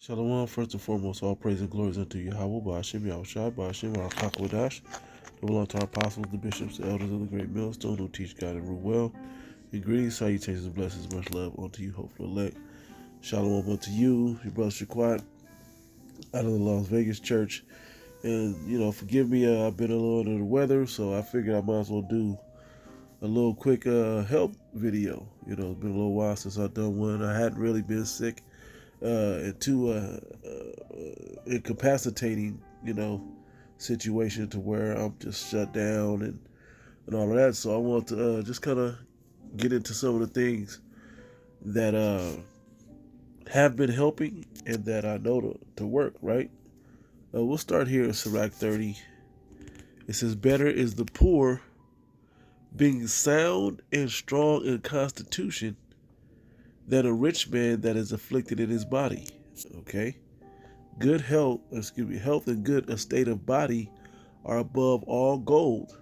Shalom, first and foremost, all praise and glory is unto Yahweh, Ba'ashem, Yahushua, Ba'ashem, Rakakwadash. They belong to our apostles, the bishops, the elders of the great millstone who teach God and rule well. In greetings, salutations, and blessings, much love unto you, hopeful elect. Shalom unto you, your brother Shaquat, out of the Las Vegas church. And, forgive me, I've been a little under the weather, so I figured I might as well do a little quick health video. It's been a little while since I've done one. I hadn't really been sick. And too incapacitating, situation to where I'm just shut down and all of that. So I want to just kind of get into some of the things that have been helping and that I know to work, right? We'll start here in Sirach 30. It says, better is the poor being sound and strong in constitution than a rich man that is afflicted in his body. Okay? Health and good estate of body are above all gold,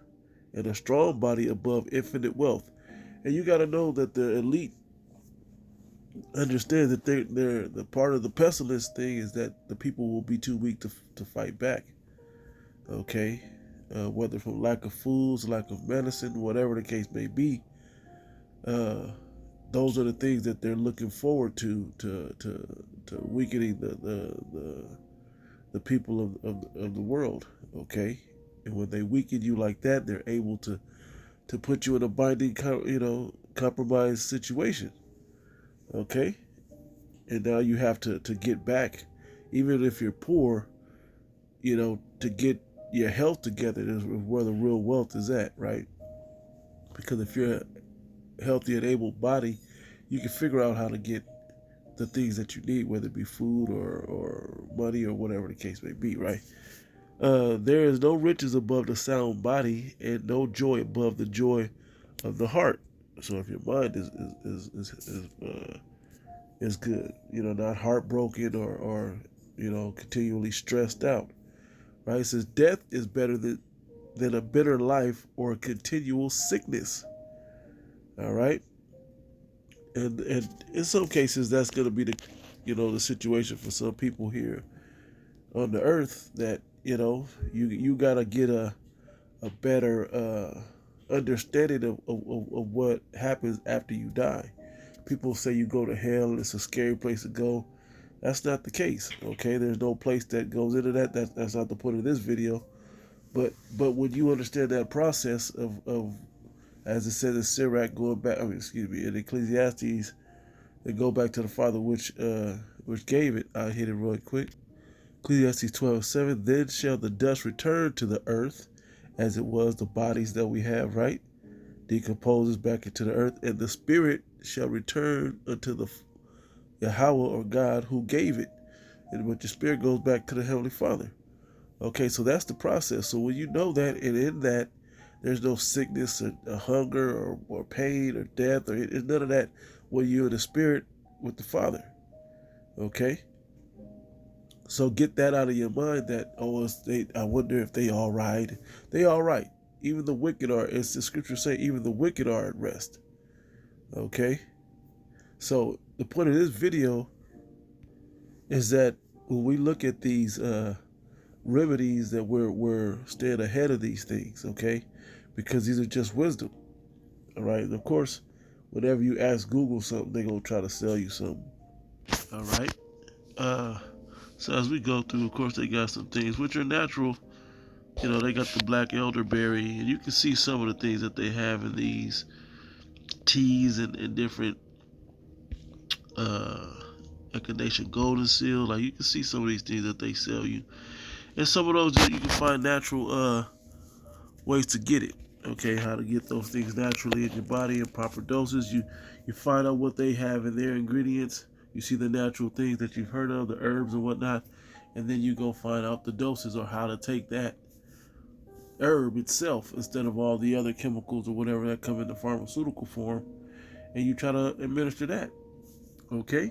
and a strong body above infinite wealth. And you got to know that the elite understand that they're the part of the pestilence thing is that the people will be too weak to fight back. Okay? Whether from lack of foods, lack of medicine, whatever the case may be, those are the things that they're looking forward to weakening the people of the world. Okay, and when they weaken you like that, they're able to put you in a binding compromised situation. Okay, and now you have to get back, even if you're poor, to get your health together is where the real wealth is at, right? Because if you're a healthy and able body, you can figure out how to get the things that you need, whether it be food or money or whatever the case may be, right? There is no riches above the sound body, and no joy above the joy of the heart. So if your mind is good, not heartbroken or continually stressed out, right? It says death is better than a bitter life or a continual sickness. All right. And in some cases, that's going to be the situation for some people here on the earth. That you got to get a better understanding of what happens after you die. People say you go to hell and it's a scary place to go. That's not the case. Okay, there's no place that goes into that. That's not the point of this video. But when you understand that process of as it says in Sirach, in Ecclesiastes, they go back to the Father which gave it. I'll hit it real quick. Ecclesiastes 12:7. Then shall the dust return to the earth, as it was the bodies that we have, right? Decomposes back into the earth, and the spirit shall return unto the Yahweh or God who gave it. But your spirit goes back to the Heavenly Father. Okay, so that's the process. So when you know that, and in that, there's no sickness or hunger or pain or death or none of that when you're in the spirit with the Father. Okay? So get that out of your mind that, I wonder if they all right. They all right. Even the wicked are, as the scriptures say, even the wicked are at rest. Okay? So the point of this video is that when we look at these remedies, that we're staying ahead of these things, okay? Because these are just wisdom, all right? And of course, whenever you ask Google something, they're going to try to sell you something, all right? So as we go through, of course, they got some things which are natural. They got the black elderberry, and you can see some of the things that they have in these teas and different echinacea golden seal. Like, you can see some of these things that they sell you. And some of those you can find natural ways to get it. Okay, how to get those things naturally in your body in proper doses. You find out what they have in their ingredients. You see the natural things that you've heard of, the herbs and whatnot, and then you go find out the doses or how to take that herb itself instead of all the other chemicals or whatever that come in the pharmaceutical form, and you try to administer that. Okay?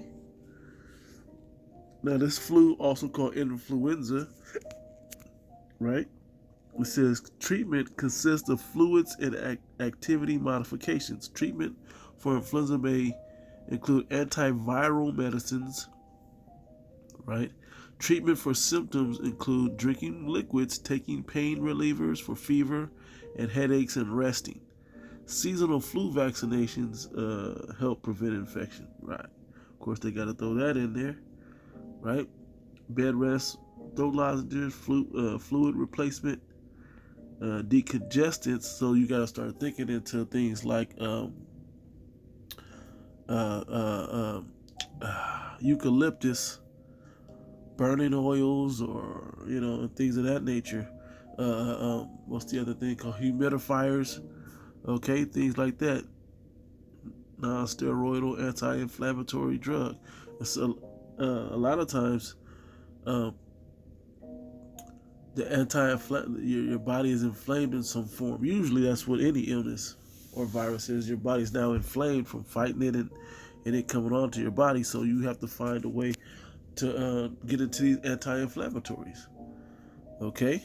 Now this flu, also called influenza, right? It says treatment consists of fluids and activity modifications. Treatment for influenza may include antiviral medicines, right? Treatment for symptoms include drinking liquids, taking pain relievers for fever and headaches, and resting. Seasonal flu vaccinations help prevent infection, right? Of course, they got to throw that in there, right? Bed rest, throat lozenges, fluid replacement, decongestants. So you got to start thinking into things like uh, uh, eucalyptus, burning oils, or things of that nature. What's the other thing called? Humidifiers. Okay, things like that. Non-steroidal anti-inflammatory drug. So a lot of times, um, the your body is inflamed in some form. Usually, that's what any illness or virus is. Your body's now inflamed from fighting it and it coming onto your body. So you have to find a way to get into these anti-inflammatories. Okay.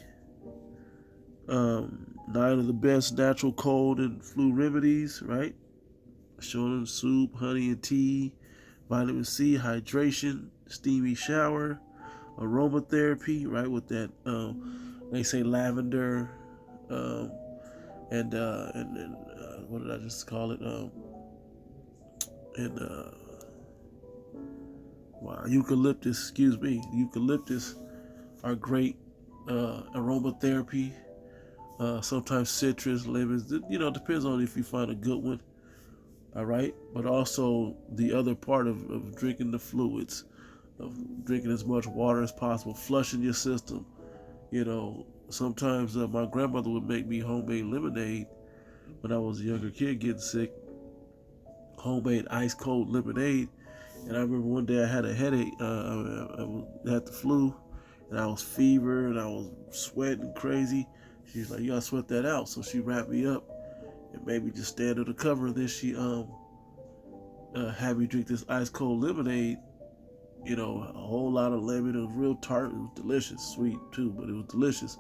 9 of the best natural cold and flu remedies, right? Showing soup, honey and tea, vitamin C, hydration, steamy shower, aromatherapy, right? With that, they say lavender, um, and what did I just call it? And wow, eucalyptus. Excuse me, eucalyptus are great aromatherapy. Sometimes citrus, lemons. Depends on if you find a good one. All right, but also the other part of drinking the fluids, of drinking as much water as possible, flushing your system. Sometimes my grandmother would make me homemade lemonade when I was a younger kid getting sick. Homemade ice cold lemonade, and I remember one day I had a headache. I had the flu, and I was fever, and I was sweating crazy. She's like, "You gotta sweat that out." So she wrapped me up and made me just stand under the cover. And then she had me drink this ice cold lemonade. A whole lot of lemon. It was real tart. It was delicious, sweet too, but it was delicious.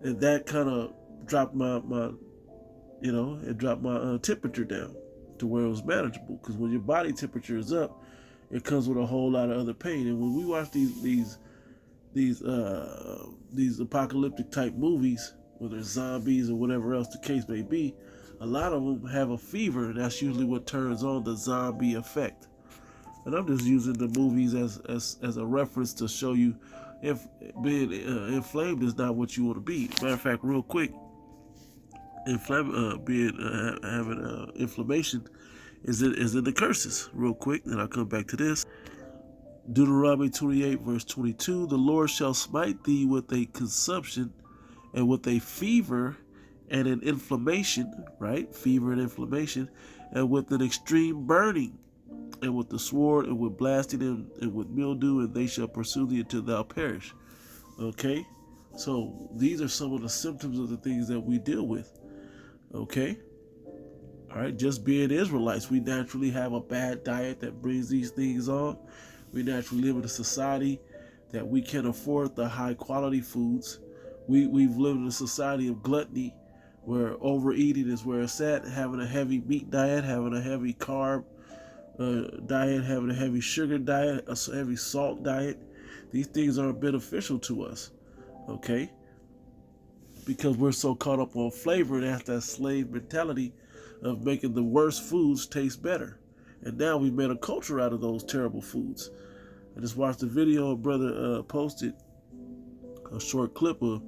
And that kind of dropped it dropped my temperature down to where it was manageable. Because when your body temperature is up, it comes with a whole lot of other pain. And when we watch these apocalyptic type movies, whether it's zombies or whatever else the case may be, a lot of them have a fever, and that's usually what turns on the zombie effect. And I'm just using the movies as a reference to show you if being inflamed is not what you want to be. Matter of fact, real quick, having inflammation is in the curses. Real quick, then I'll come back to this. Deuteronomy 28 verse 22: The Lord shall smite thee with a consumption and with a fever and an inflammation, right? Fever and inflammation, and with an extreme burning, and with the sword, and with blasting, and with mildew, and they shall pursue thee until thou perish. Okay? So these are some of the symptoms of the things that we deal with. Okay? All right, just being Israelites, we naturally have a bad diet that brings these things on. We naturally live in a society that we can afford the high quality foods. We've lived in a society of gluttony where overeating is where it's at, having a heavy meat diet, having a heavy carb diet, having a heavy sugar diet, a heavy salt diet. These things aren't beneficial to us, okay? Because we're so caught up on flavor, and that's that slave mentality of making the worst foods taste better. And now we've made a culture out of those terrible foods. I just watched a video a brother posted, a short clip of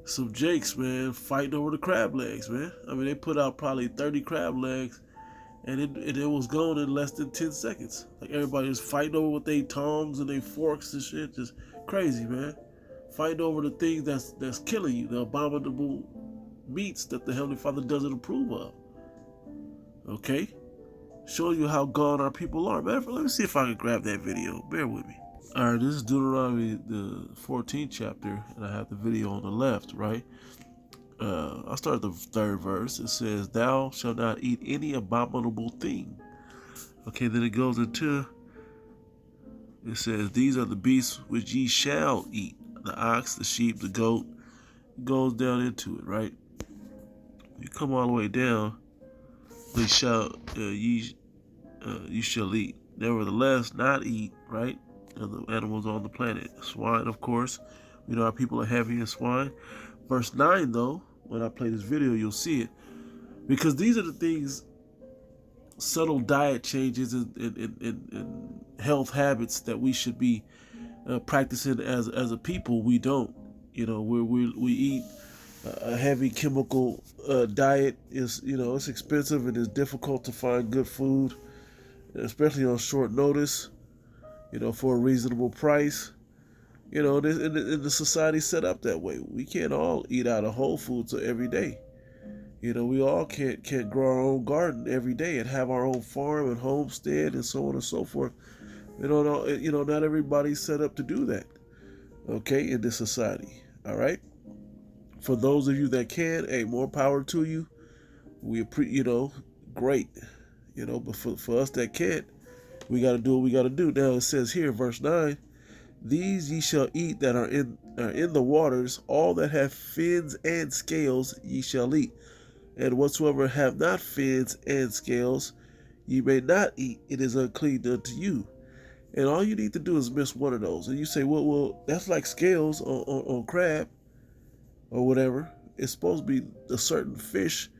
some jakes, man, fighting over the crab legs, man. I mean, they put out probably 30 crab legs, and it was gone in less than 10 seconds. Like, everybody was fighting over with their tongs and their forks and shit. Just crazy, man. Fighting over the things that's killing you, the abominable meats that the Heavenly Father doesn't approve of. Okay? Showing you how gone our people are. Man, let me see if I can grab that video. Bear with me. All right, this is Deuteronomy, the 14th chapter, and I have the video on the left, right? I'll start at the 3rd verse. It says, "Thou shalt not eat any abominable thing." Okay, then it goes into, it says, "These are the beasts which ye shall eat: the ox, the sheep, the goat." It goes down into it, right? You come all the way down. You shall eat. Nevertheless, not eat, right? of the animals on the planet. Swine, of course. We know our people are heavy in swine. Verse 9, though, when I play this video, you'll see it. Because these are the things, subtle diet changes and health habits that we should be practicing as a people. We don't. We eat a heavy chemical diet. Is it's expensive and it's difficult to find good food, especially on short notice. For a reasonable price. The society set up that way. We can't all eat out of Whole Foods every day. We all can't grow our own garden every day and have our own farm and homestead and so on and so forth. Not everybody's set up to do that. Okay, in this society. All right. For those of you that can, hey, more power to you. Great. But for us that can't, we got to do what we got to do. Now it says here, verse 9, these ye shall eat that are in the waters, all that have fins and scales ye shall eat. And whatsoever have not fins and scales, ye may not eat. It is unclean unto you. And all you need to do is miss one of those. And you say, well, that's like scales on crab or whatever. It's supposed to be a certain fish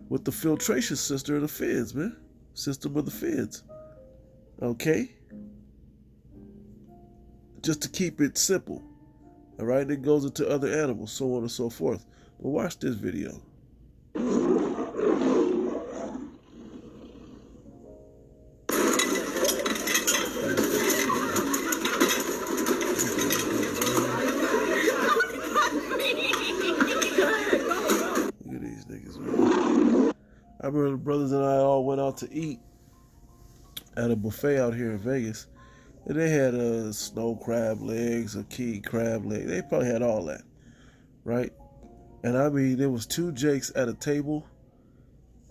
with the filtration system of the fins, man. System of the fins. Okay? Just to keep it simple. All right? It goes into other animals, so on and so forth. But watch this video. I remember the brothers and I all went out to eat at a buffet out here in Vegas, and they had snow crab legs, a king crab leg. They probably had all that, right? And I mean, there was 2 jakes at a table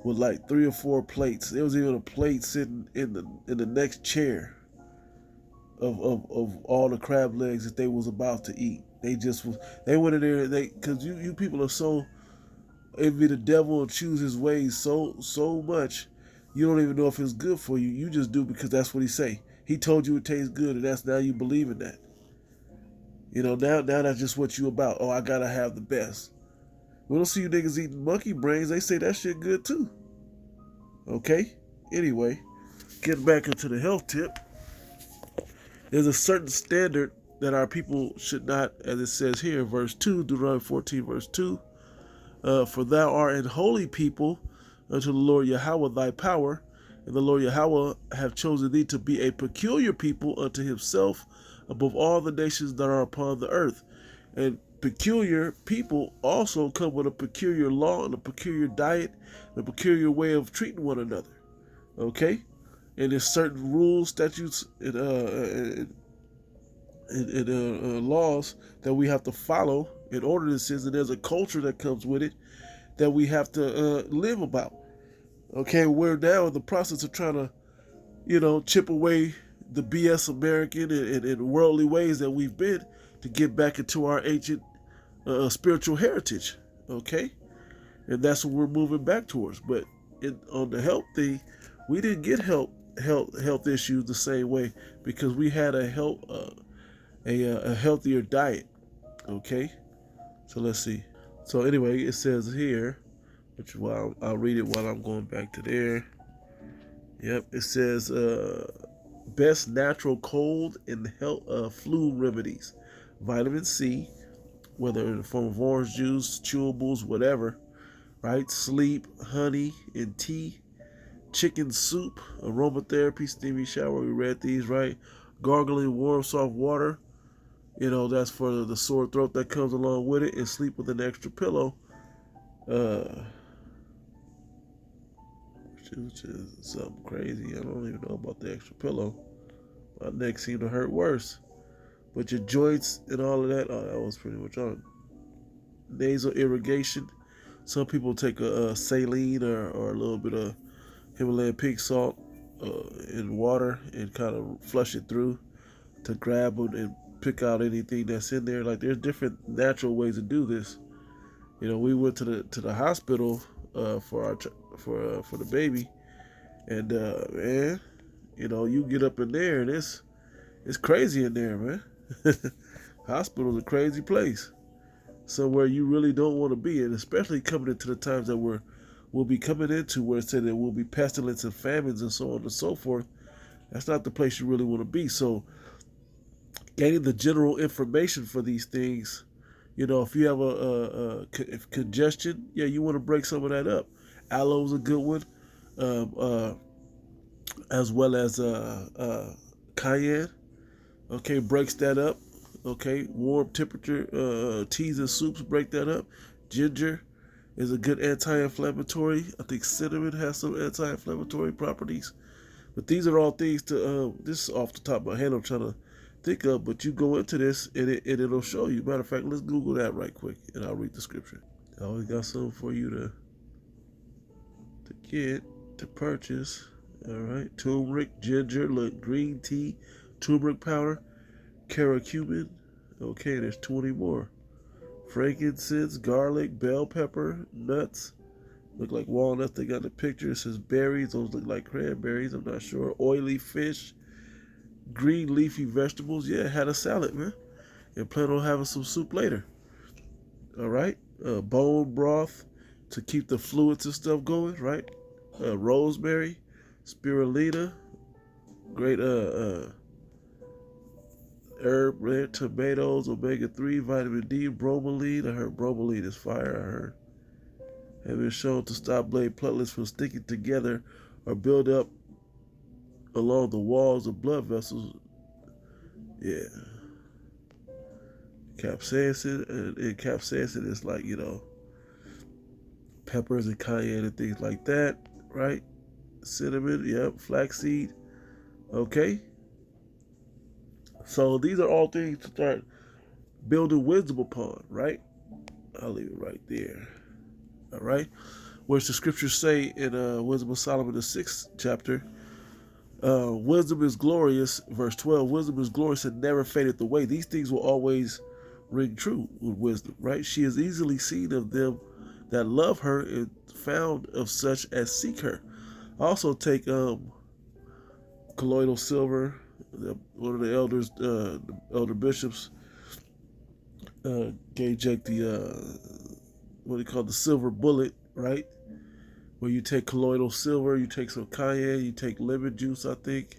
with like 3 or 4 plates. There was even a plate sitting in the next chair of all the crab legs that they was about to eat. They went in there, because you people are so envy the devil and choose his ways so much, you don't even know if it's good for you. You just do because that's what he say. He told you it tastes good, and now you believe in that. Now that's just what you about. Oh, I gotta have the best. We don't see you niggas eating monkey brains. They say that shit good too. Okay? Anyway, getting back into the health tip. There's a certain standard that our people should not, as it says here, verse 2, Deuteronomy 14, verse 2, for thou art an holy people unto the Lord Yahweh thy power, and the Lord Yahweh have chosen thee to be a peculiar people unto himself above all the nations that are upon the earth. And peculiar people also come with a peculiar law and a peculiar diet and a peculiar way of treating one another. Okay? And there's certain rules, statutes, and laws that we have to follow in ordinances, and there's a culture that comes with it that we have to live about. Okay, we're now in the process of trying to, chip away the BS American and worldly ways that we've been to get back into our ancient spiritual heritage. Okay, and that's what we're moving back towards. But on the health thing, we didn't get health issues the same way because we had a healthier diet. Okay, so let's see. So anyway, it says here, which I'll read it while I'm going back to there. Yep, it says best natural cold and flu remedies, vitamin C, whether in the form of orange juice, chewables, whatever, right? Sleep, honey, and tea, chicken soup, aromatherapy, steamy shower. We read these, right? Gargling warm, soft water. That's for the sore throat that comes along with it, and sleep with an extra pillow. Which is something crazy. I don't even know about the extra pillow. My neck seemed to hurt worse. But your joints and all of that, that was pretty much on. Nasal irrigation. Some people take a saline or a little bit of Himalayan pink salt in water and kind of flush it through to grab and pick out anything that's in there. Like, there's different natural ways to do this. We went to the hospital for the baby, and man, you get up in there and It's crazy in there, man. Hospital's a crazy place. Somewhere you really don't want to be, and especially coming into the times that we'll be coming into, where it said there will be pestilence and famines and so on and so forth. That's not the place you really want to be. So, gaining the general information for these things, if you have if congestion, yeah, you want to break some of that up. Aloe is a good one, um, uh, as well as cayenne. Okay, breaks that up. Okay, warm temperature teas and soups break that up. Ginger is a good anti-inflammatory. I think cinnamon has some anti-inflammatory properties. But these are all things to this is off the top of my head I'm trying to think of. But you go into this and it'll show you. Matter of fact, let's Google that right quick and I'll read the scripture. I always got something for you to get to purchase. All right, turmeric, ginger, look, green tea, turmeric powder, curcumin. Okay, there's 20 more. Frankincense, garlic, bell pepper, nuts. Look like walnuts. They got the picture. It says berries. Those look like cranberries. I'm not sure. Oily fish, green leafy vegetables. Yeah, had a salad, man. And plan on having some soup later. All right. Bone broth to keep the fluids and stuff going, right? Rosemary, spirulina, great herb, red tomatoes, omega-3, vitamin D, bromelain. I heard bromelain is fire. I heard have been shown to stop blood platelets from sticking together or build up along the walls of blood vessels. Yeah, capsaicin and capsaicin is like peppers and cayenne and things like that, right? Cinnamon, yep, flaxseed. Okay, so these are all things to start building wisdom upon, right? I'll leave it right there. All right. Which the scriptures say in Wisdom of Solomon, the 6th chapter, wisdom is glorious, verse 12, wisdom is glorious and never fadeth away. These things will always ring true with wisdom, right? She is easily seen of them that love her and found of such as seek her. Also take colloidal silver. One of the elders, the elder bishops, gave Jake the what they call the silver bullet, right? Where you take colloidal silver, you take some cayenne, you take lemon juice, I think,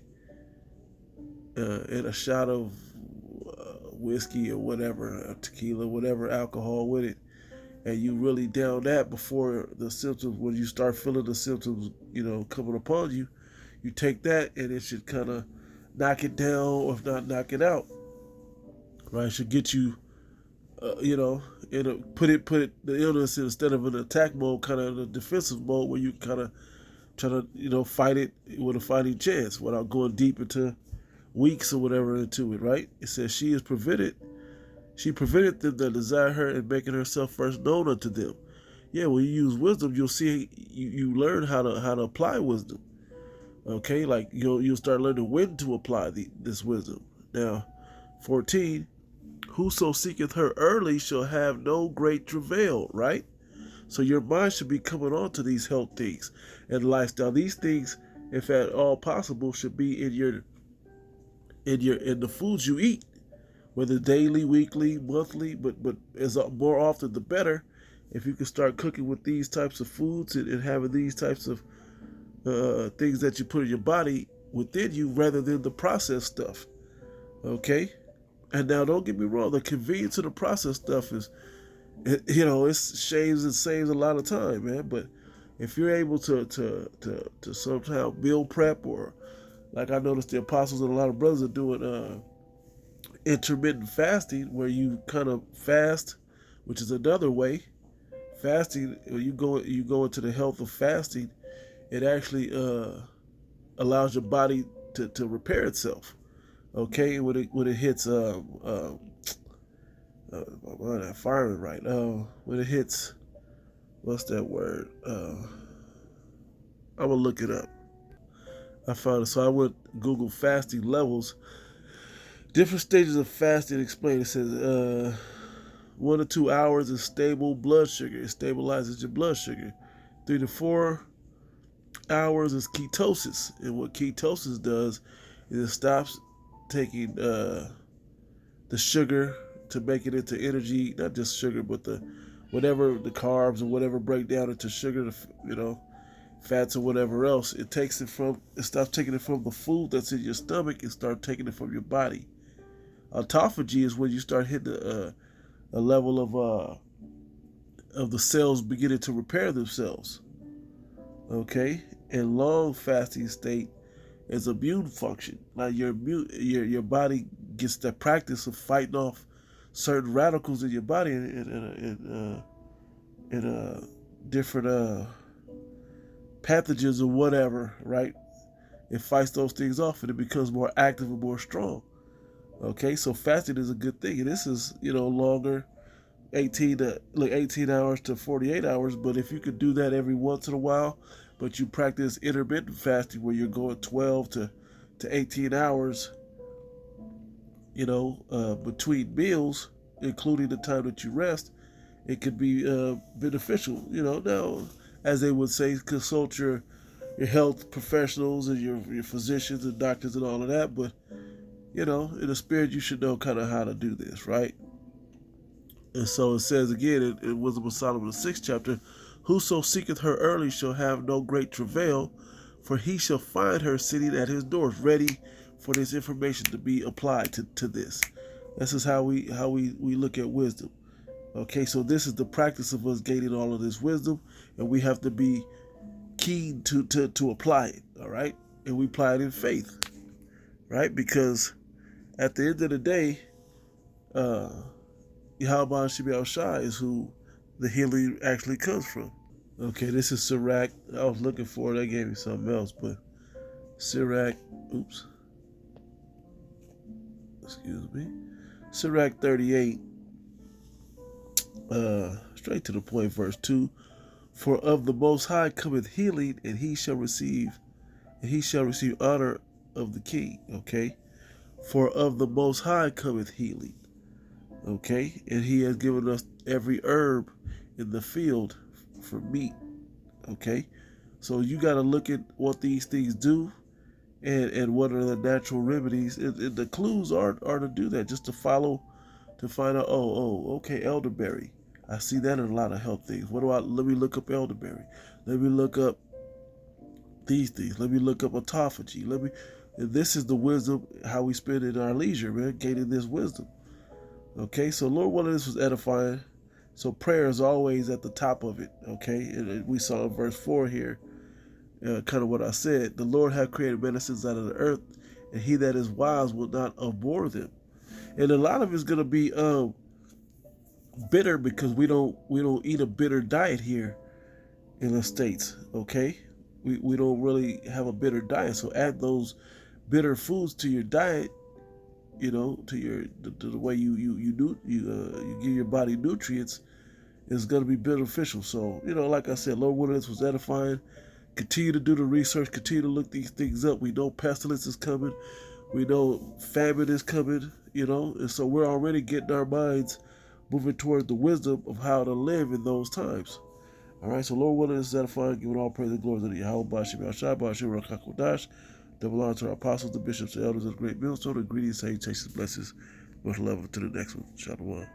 and a shot of whiskey or whatever, tequila, whatever alcohol with it, and you really down that before the symptoms. When you start feeling the symptoms, coming upon you, you take that, and it should kind of knock it down, or if not knock it out, right? It should get you, put the illness instead of an attack mode, kind of a defensive mode where you kind of try to fight it with a fighting chance without going deep into weeks or whatever into it, right? It says she prevented them that desire her and making herself first known unto them. Yeah, when you use wisdom, you'll see you learn how to apply wisdom. Okay, like you'll start learning when to apply this wisdom. Now, 14, whoso seeketh her early shall have no great travail, right? So your mind should be coming on to these health things and lifestyle. These things, if at all possible, should be in the foods you eat, whether daily, weekly, monthly, but as more often the better. If you can start cooking with these types of foods and having these types of things that you put in your body within you, rather than the processed stuff. Okay, and now don't get me wrong, the convenience of the processed stuff is, it's shaves and saves a lot of time, man. But if you're able to somehow meal prep, or like I noticed the apostles and a lot of brothers are doing intermittent fasting, where you kind of fast, which is another way. Fasting, when you go into the health of fasting, it actually allows your body to repair itself. Okay, when it hits firing right. When it hits, what's that word? I'm gonna look it up. I found it. So I went Google fasting levels. Different stages of fasting explained. It says 1 to 2 hours is stable blood sugar. It stabilizes your blood sugar. 3 to 4 hours is ketosis, and what ketosis does is it stops taking the sugar to make it into energy, not just sugar, but the whatever the carbs or whatever break down into sugar, fats or whatever else. It stops taking it from the food that's in your stomach and start taking it from your body. Autophagy is when you start hitting a level of the cells beginning to repair themselves. Okay, and long fasting state is immune function. Like your body gets that practice of fighting off certain radicals in your body in different pathogens or whatever, right? It fights those things off and it becomes more active and more strong. Okay, so fasting is a good thing, and this is longer, 18 hours to 48 hours. But if you could do that every once in a while, but you practice intermittent fasting where you're going 12 to 18 hours, between meals, including the time that you rest, it could be beneficial. Now, as they would say, consult your health professionals and your physicians and doctors and all of that. But in the spirit, you should know kind of how to do this, right? And so it says again in Wisdom of Solomon, the 6th chapter, whoso seeketh her early shall have no great travail, for he shall find her sitting at his doors, ready for this information to be applied to this. This is how we look at wisdom. Okay, so this is the practice of us gaining all of this wisdom, and we have to be keen to apply it, all right? And we apply it in faith, right? Because at the end of the day, Yahweh Shemi Shai is who the healing actually comes from. Okay, this is Sirach. I was looking for it. They gave me something else, but Sirach, excuse me. Sirach 38, straight to the point, verse 2. For of the Most High cometh healing, and he shall receive honor of the king. Okay, for of the Most High cometh healing. Okay, and he has given us every herb in the field for meat. Okay, so you got to look at what these things do, and what are the natural remedies. And the clues are to do that, just to follow, to find out. Okay, elderberry. I see that in a lot of health things. Let me look up elderberry. Let me look up these things. Let me look up autophagy. And this is the wisdom, how we spend in our leisure, man, gaining this wisdom. Okay, so Lord willing, this was edifying. So prayer is always at the top of it. Okay, and we saw in verse 4 here, kind of what I said. The Lord hath created medicines out of the earth, and he that is wise will not abhor them. And a lot of it's going to be bitter, because we don't eat a bitter diet here in the States. Okay, we don't really have a bitter diet. So add those bitter foods to your diet, to the way you give your body nutrients, is going to be beneficial. So like I said, Lord willing, this was edifying. Continue to do the research. Continue to look these things up. We know pestilence is coming. We know famine is coming. And so we're already getting our minds moving toward the wisdom of how to live in those times. All right, so Lord willing, this is edifying. Giving all praise and glory to the Yahweh, Bashim Yashai, Bashim Rakakodash. Double honor to our apostles, the bishops, the elders of the great millstone, and greetings, salutations, blessings, much love to the next one. Shalom.